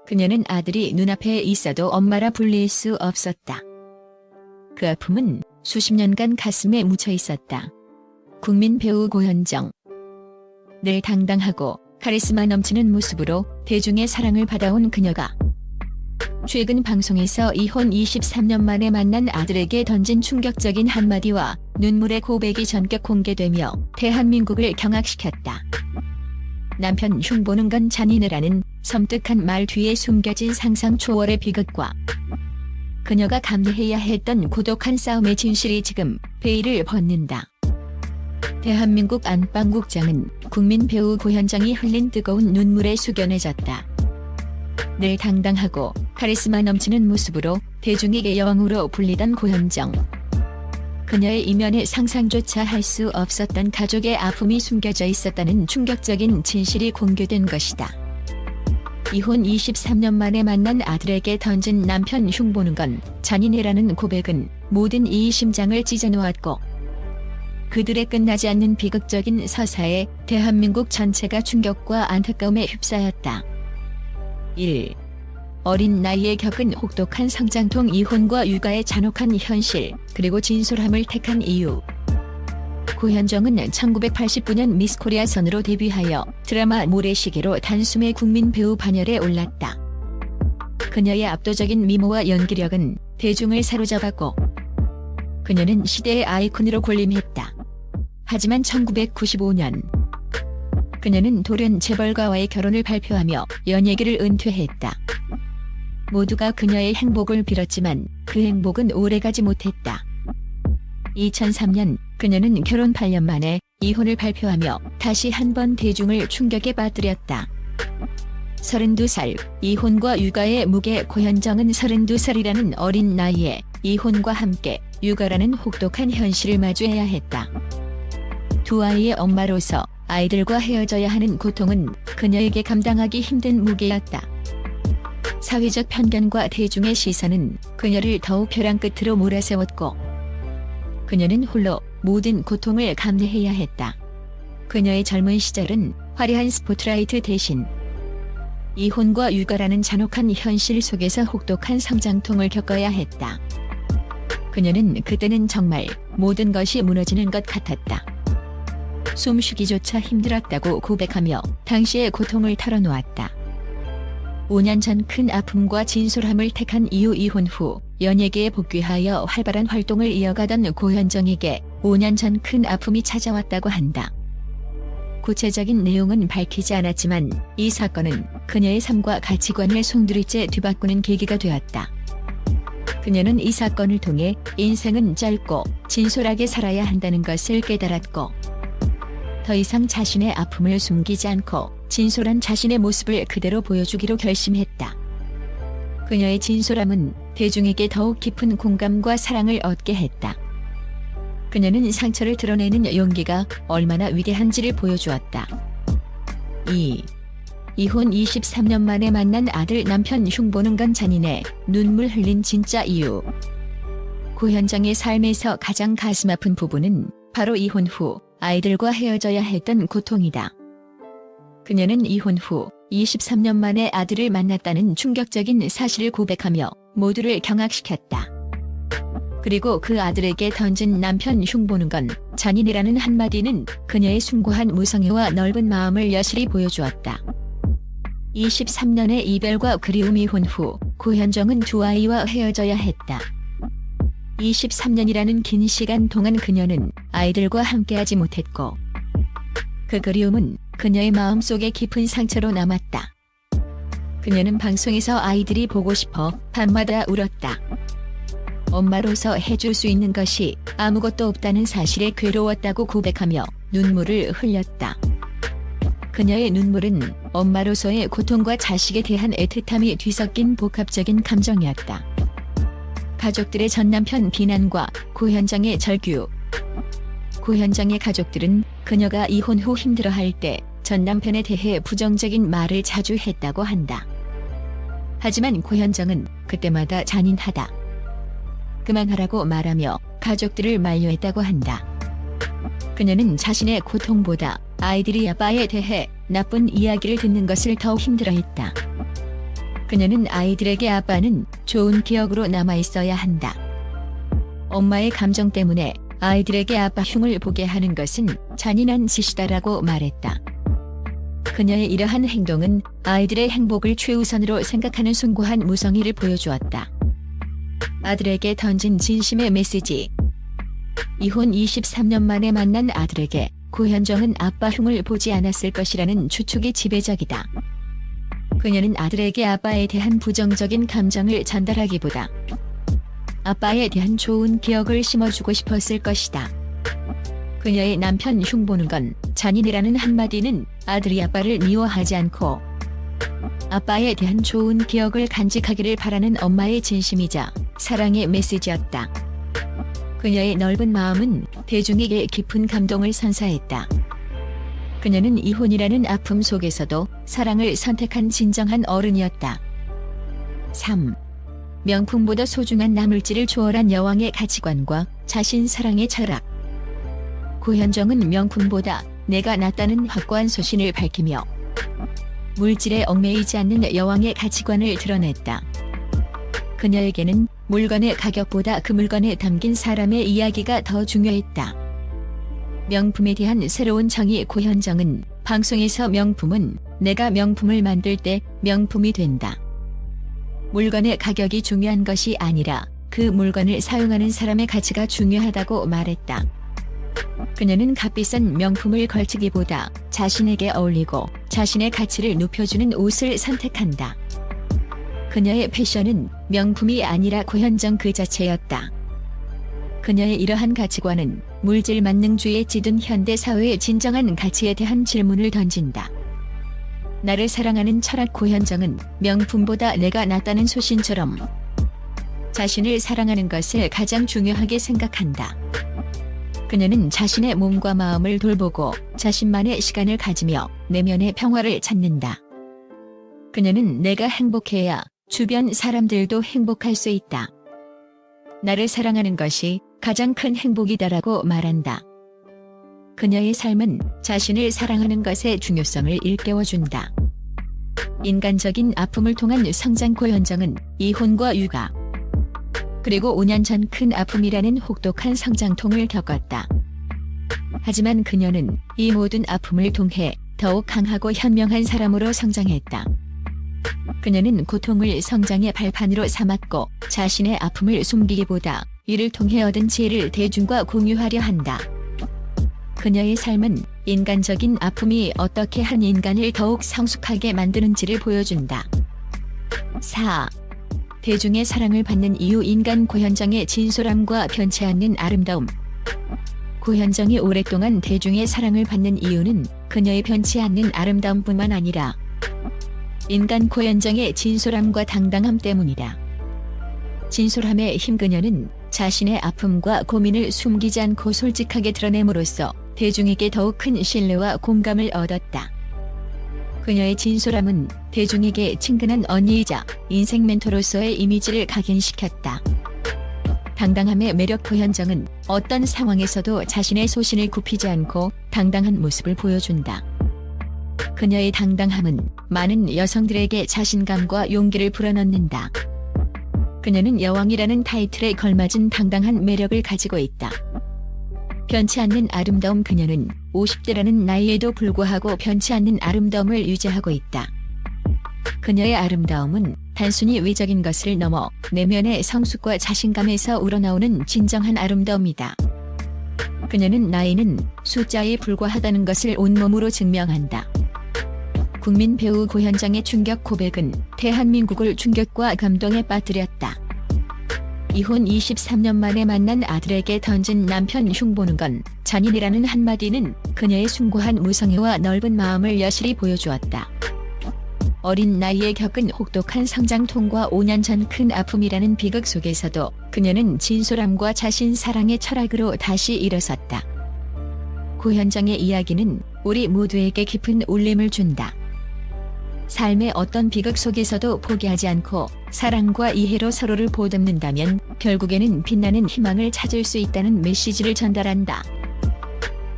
그녀는 아들이 눈앞에 있어도 엄마라 불릴 수 없었다. 그 아픔은 수십 년간 가슴에 묻혀 있었다. 국민 배우 고현정. 늘 당당하고 카리스마 넘치는 모습으로 대중의 사랑을 받아온 그녀가 최근 방송에서 이혼 23년 만에 만난 아들에게 던진 충격적인 한마디와 눈물의 고백이 전격 공개되며 대한민국을 경악시켰다. 남편 흉보는 건 잔인해라는 섬뜩한 말 뒤에 숨겨진 상상 초월의 비극과 그녀가 감내해야 했던 고독한 싸움의 진실이 지금 베일을 벗는다. 대한민국 안방국장은 국민 배우 고현정이 흘린 뜨거운 눈물에 숙연해졌다. 늘 당당하고 카리스마 넘치는 모습으로 대중에게 여왕으로 불리던 고현정. 그녀의 이면에 상상조차 할 수 없었던 가족의 아픔이 숨겨져 있었다는 충격적인 진실이 공개된 것이다. 이혼 23년 만에 만난 아들에게 던진 남편 흉보는 건 잔인해라는 고백은 모든 이의 심장을 찢어놓았고 그들의 끝나지 않는 비극적인 서사에 대한민국 전체가 충격과 안타까움에 휩싸였다. 1. 어린 나이에 겪은 혹독한 성장통 이혼과 육아의 잔혹한 현실, 그리고 진솔함을 택한 이유. 고현정은 1989년 미스코리아 선으로 데뷔하여 드라마 모래시계로 단숨에 국민 배우 반열에 올랐다. 그녀의 압도적인 미모와 연기력은 대중을 사로잡았고 그녀는 시대의 아이콘으로 군림했다. 하지만 1995년 그녀는 돌연 재벌가와의 결혼을 발표하며 연예계를 은퇴했다. 모두가 그녀의 행복을 빌었지만 그 행복은 오래가지 못했다. 2003년 그녀는 결혼 8년 만에 이혼을 발표하며 다시 한번 대중을 충격에 빠뜨렸다. 32살, 이혼과 육아의 무게. 고현정은 32살이라는 어린 나이에 이혼과 함께 육아라는 혹독한 현실을 마주해야 했다. 두 아이의 엄마로서 아이들과 헤어져야 하는 고통은 그녀에게 감당하기 힘든 무게였다. 사회적 편견과 대중의 시선은 그녀를 더욱 벼랑 끝으로 몰아세웠고 그녀는 홀로 모든 고통을 감내해야 했다. 그녀의 젊은 시절은 화려한 스포트라이트 대신 이혼과 육아라는 잔혹한 현실 속에서 혹독한 성장통을 겪어야 했다. 그녀는 그때는 정말 모든 것이 무너지는 것 같았다. 숨쉬기조차 힘들었다고 고백하며 당시의 고통을 털어놓았다. 5년 전 큰 아픔과 진솔함을 택한 이후 이혼 후 연예계에 복귀하여 활발한 활동을 이어가던 고현정에게 5년 전 큰 아픔이 찾아왔다고 한다. 구체적인 내용은 밝히지 않았지만 이 사건은 그녀의 삶과 가치관을 송두리째 뒤바꾸는 계기가 되었다. 그녀는 이 사건을 통해 인생은 짧고 진솔하게 살아야 한다는 것을 깨달았고 더 이상 자신의 아픔을 숨기지 않고 진솔한 자신의 모습을 그대로 보여주기로 결심했다. 그녀의 진솔함은 대중에게 더욱 깊은 공감과 사랑을 얻게 했다. 그녀는 상처를 드러내는 용기가 얼마나 위대한지를 보여주었다. 2. 이혼 23년 만에 만난 아들 남편 흉보는 건 잔인해. 눈물 흘린 진짜 이유. 고현정의 삶에서 가장 가슴 아픈 부분은 바로 이혼 후 아이들과 헤어져야 했던 고통이다. 그녀는 이혼 후 23년 만에 아들을 만났다는 충격적인 사실을 고백하며 모두를 경악시켰다. 그리고 그 아들에게 던진 남편 흉보는 건 잔인이라는 한마디는 그녀의 숭고한 무성애와 넓은 마음을 여실히 보여주었다. 23년의 이별과 그리움. 이혼 후 고현정은 두 아이와 헤어져야 했다. 23년이라는 긴 시간 동안 그녀는 아이들과 함께하지 못했고 그 그리움은 그녀의 마음속에 깊은 상처로 남았다. 그녀는 방송에서 아이들이 보고 싶어 밤마다 울었다. 엄마로서 해줄 수 있는 것이 아무것도 없다는 사실에 괴로웠다고 고백하며 눈물을 흘렸다. 그녀의 눈물은 엄마로서의 고통과 자식에 대한 애틋함이 뒤섞인 복합적인 감정이었다. 가족들의 전 남편 비난과 고현정의 절규. 고현정의 가족들은 그녀가 이혼 후 힘들어할 때 전 남편에 대해 부정적인 말을 자주 했다고 한다. 하지만 고현정은 그때마다 잔인하다. 그만하라고 말하며 가족들을 만류했다고 한다. 그녀는 자신의 고통보다 아이들이 아빠에 대해 나쁜 이야기를 듣는 것을 더 힘들어했다. 그녀는 아이들에게 아빠는 좋은 기억으로 남아있어야 한다. 엄마의 감정 때문에 아이들에게 아빠 흉을 보게 하는 것은 잔인한 짓이다라고 말했다. 그녀의 이러한 행동은 아이들의 행복을 최우선으로 생각하는 숭고한 무성의를 보여주었다. 아들에게 던진 진심의 메시지. 이혼 23년 만에 만난 아들에게 고현정은 아빠 흉을 보지 않았을 것이라는 추측이 지배적이다. 그녀는 아들에게 아빠에 대한 부정적인 감정을 전달하기보다 아빠에 대한 좋은 기억을 심어주고 싶었을 것이다. 그녀의 남편 흉 보는 건 잔인이라는 한마디는 아들이 아빠를 미워하지 않고 아빠에 대한 좋은 기억을 간직하기를 바라는 엄마의 진심이자 사랑의 메시지였다. 그녀의 넓은 마음은 대중에게 깊은 감동을 선사했다. 그녀는 이혼이라는 아픔 속에서도 사랑을 선택한 진정한 어른이었다. 3. 명품보다 소중한 나물질을 초월한 여왕의 가치관과 자신 사랑의 철학. 고현정은 명품보다 내가 낫다는 확고한 소신을 밝히며 물질에 얽매이지 않는 여왕의 가치관을 드러냈다. 그녀에게는 물건의 가격보다 그 물건에 담긴 사람의 이야기가 더 중요했다. 명품에 대한 새로운 정의. 고현정은 방송에서 명품은 내가 명품을 만들 때 명품이 된다. 물건의 가격이 중요한 것이 아니라 그 물건을 사용하는 사람의 가치가 중요하다고 말했다. 그녀는 값비싼 명품을 걸치기보다 자신에게 어울리고 자신의 가치를 높여주는 옷을 선택한다. 그녀의 패션은 명품이 아니라 고현정 그 자체였다. 그녀의 이러한 가치관은 물질 만능주의에 찌든 현대 사회의 진정한 가치에 대한 질문을 던진다. 나를 사랑하는 철학. 고현정은 명품보다 내가 낫다는 소신처럼 자신을 사랑하는 것을 가장 중요하게 생각한다. 그녀는 자신의 몸과 마음을 돌보고 자신만의 시간을 가지며 내면의 평화를 찾는다. 그녀는 내가 행복해야 주변 사람들도 행복할 수 있다. 나를 사랑하는 것이 가장 큰 행복이다라고 말한다. 그녀의 삶은 자신을 사랑하는 것의 중요성을 일깨워준다. 인간적인 아픔을 통한 성장. 고현정은 이혼과 육아 그리고 5년 전 큰 아픔이라는 혹독한 성장통을 겪었다. 하지만 그녀는 이 모든 아픔을 통해 더욱 강하고 현명한 사람으로 성장했다. 그녀는 고통을 성장의 발판으로 삼았고 자신의 아픔을 숨기기보다 이를 통해 얻은 지혜를 대중과 공유하려 한다. 그녀의 삶은 인간적인 아픔이 어떻게 한 인간을 더욱 성숙하게 만드는지를 보여준다. 4. 대중의 사랑을 받는 이유. 인간. 고현정의 진솔함과 변치 않는 아름다움. 고현정이 오랫동안 대중의 사랑을 받는 이유는 그녀의 변치 않는 아름다움뿐만 아니라 인간. 고현정의 진솔함과 당당함 때문이다. 진솔함의 힘. 그녀는 자신의 아픔과 고민을 숨기지 않고 솔직하게 드러냄으로써 대중에게 더욱 큰 신뢰와 공감을 얻었다. 그녀의 진솔함은 대중에게 친근한 언니이자 인생 멘토로서의 이미지를 각인시켰다. 당당함의 매력. 고현정은 어떤 상황에서도 자신의 소신을 굽히지 않고 당당한 모습을 보여준다. 그녀의 당당함은 많은 여성들에게 자신감과 용기를 불어넣는다. 그녀는 여왕이라는 타이틀에 걸맞은 당당한 매력을 가지고 있다. 변치 않는 아름다움. 그녀는 50대라는 나이에도 불구하고 변치 않는 아름다움을 유지하고 있다. 그녀의 아름다움은 단순히 외적인 것을 넘어 내면의 성숙과 자신감에서 우러나오는 진정한 아름다움이다. 그녀는 나이는 숫자에 불과하다는 것을 온몸으로 증명한다. 국민 배우 고현정의 충격 고백은 대한민국을 충격과 감동에 빠뜨렸다. 이혼 23년 만에 만난 아들에게 던진 남편 흉 보는 건 잔인이라는 한마디는 그녀의 숭고한 무성의와 넓은 마음을 여실히 보여주었다. 어린 나이에 겪은 혹독한 성장통과 5년 전 큰 아픔이라는 비극 속에서도 그녀는 진솔함과 자신 사랑의 철학으로 다시 일어섰다. 고현정의 이야기는 우리 모두에게 깊은 울림을 준다. 삶의 어떤 비극 속에서도 포기하지 않고 사랑과 이해로 서로를 보듬는다면 결국에는 빛나는 희망을 찾을 수 있다는 메시지를 전달한다.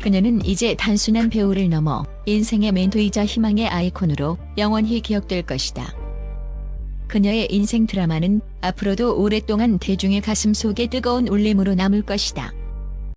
그녀는 이제 단순한 배우를 넘어 인생의 멘토이자 희망의 아이콘으로 영원히 기억될 것이다. 그녀의 인생 드라마는 앞으로도 오랫동안 대중의 가슴 속에 뜨거운 울림으로 남을 것이다.